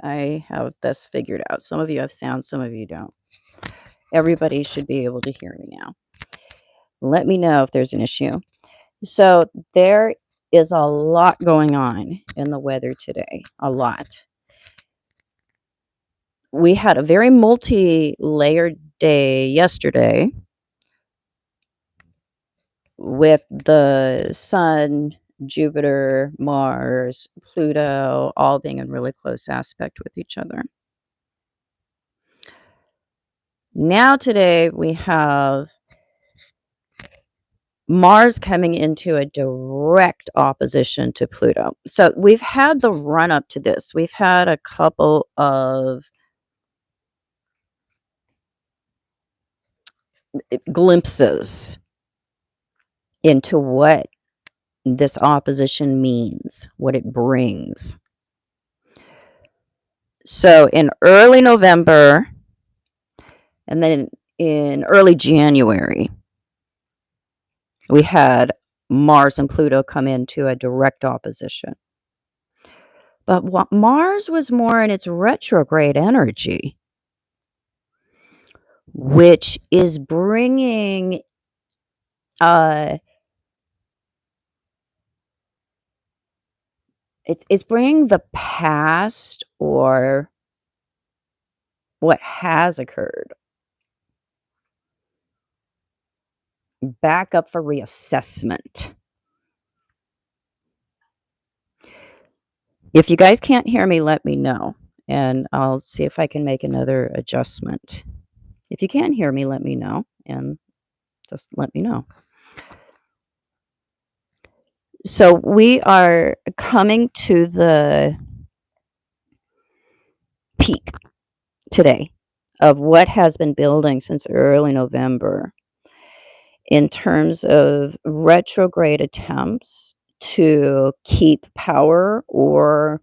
I have this figured out. Some of you have sound, some of you don't. Everybody should be able to hear me now. Let me know if there's an issue. So, there is a lot going on in the weather today. A lot. We had a very multi-layered day yesterday with the sun, Jupiter, Mars, Pluto all being in really close aspect with each other. Now today we have Mars coming into a direct opposition to Pluto. So we've had the run up to this. We've had a couple of glimpses into what this opposition means, what it brings. So in early November and then in early January, we had Mars and Pluto come into a direct opposition. But Mars was more in its retrograde energy, which is bringing it's bringing the past or what has occurred back up for reassessment. If you guys can't hear me, let me know, and I'll see if I can make another adjustment. If you can't hear me, let me know, and just let me know. So we are coming to the peak today of what has been building since early November in terms of retrograde attempts to keep power or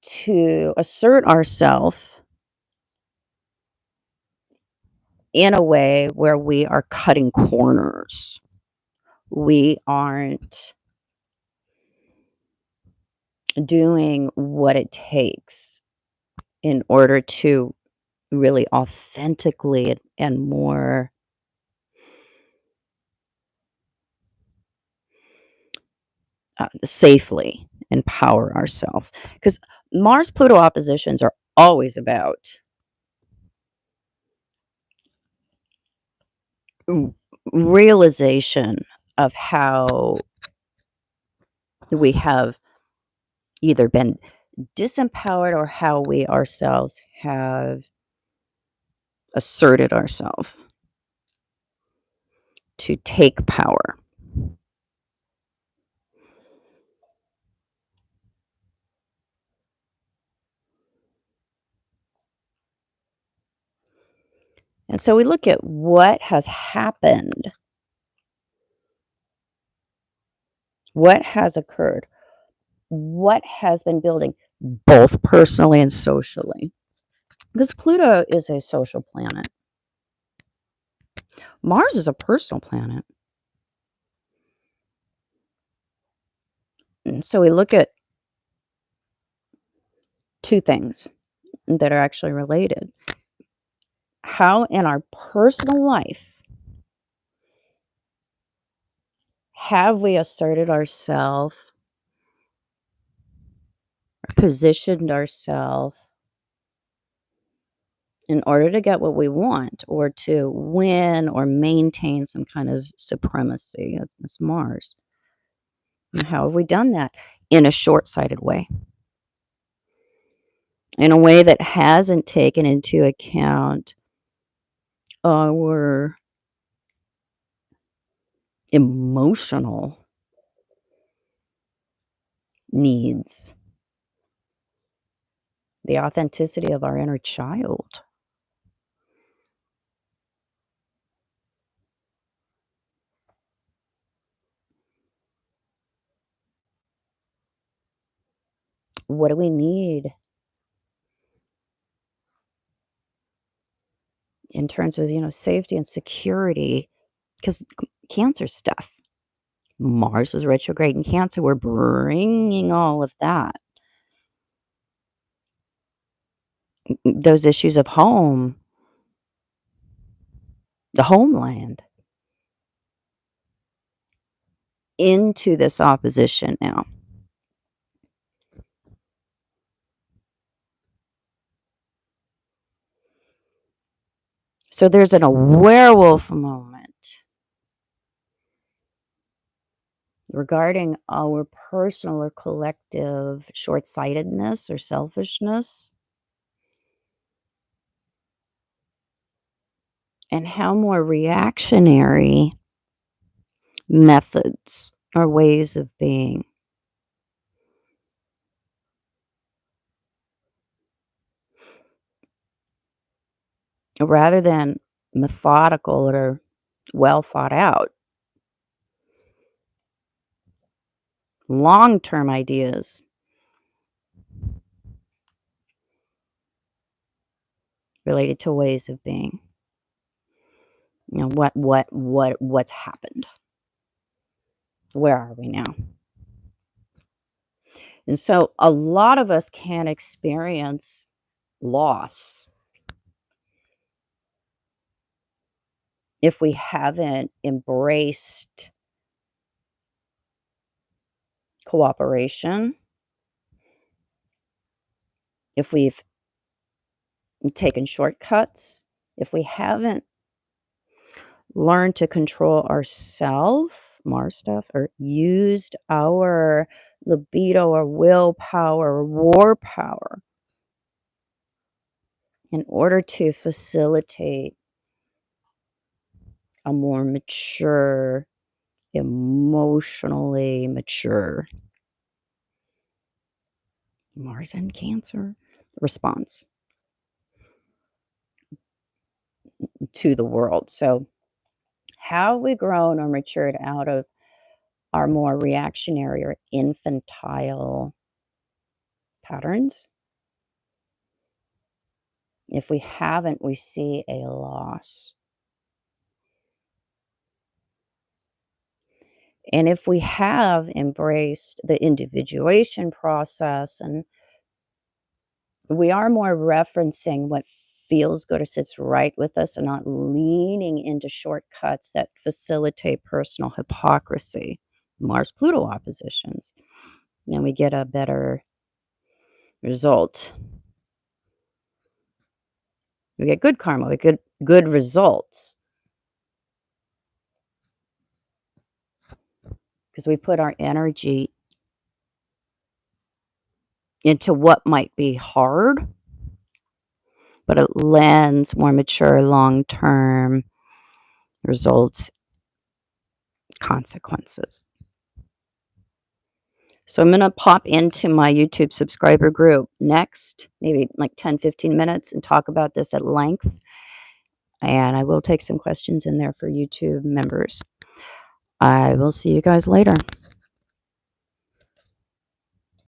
to assert ourselves in a way where we are cutting corners. We aren't doing what it takes in order to really authentically and more safely empower ourselves. Because Mars Pluto oppositions are always about realization of how we have either been disempowered or how we ourselves have asserted ourselves to take power. And so we look at what has happened, what has occurred, what has been building, both personally and socially. Because Pluto is a social planet, Mars is a personal planet. And so we look at two things that are actually related. How in our personal life have we asserted ourselves, positioned ourselves in order to get what we want or to win or maintain some kind of supremacy? That's Mars. And how have we done that? In a short-sighted way. In a way that hasn't taken into account our emotional needs, the authenticity of our inner child. What do we need in terms of, safety and security? Because Cancer stuff. Mars is retrograde in Cancer. We're bringing all of that. those issues of home, the homeland, into this opposition now. So there's a werewolf moment regarding our personal or collective short-sightedness or selfishness, and how more reactionary methods or ways of being, rather than methodical or well thought out, long-term ideas related to ways of being. You know, what's happened? Where are we now? And so a lot of us can experience loss if we haven't embraced cooperation, if we've taken shortcuts, if we haven't learned to control ourself, Mars stuff, or used our libido or willpower or war power in order to facilitate a more mature, emotionally mature Mars and Cancer response to the world. So, how have we grown or matured out of our more reactionary or infantile patterns? If we haven't, we see a loss. And if we have embraced the individuation process, and we are more referencing what feels good or sits right with us and not leaning into shortcuts that facilitate personal hypocrisy, Mars Pluto oppositions, then we get a better result. We get good karma, we get good results because we put our energy into what might be hard, but it lends more mature, long-term results, consequences. So I'm going to pop into my YouTube subscriber group next, maybe like 10, 15 minutes, and talk about this at length. And I will take some questions in there for YouTube members. I will see you guys later.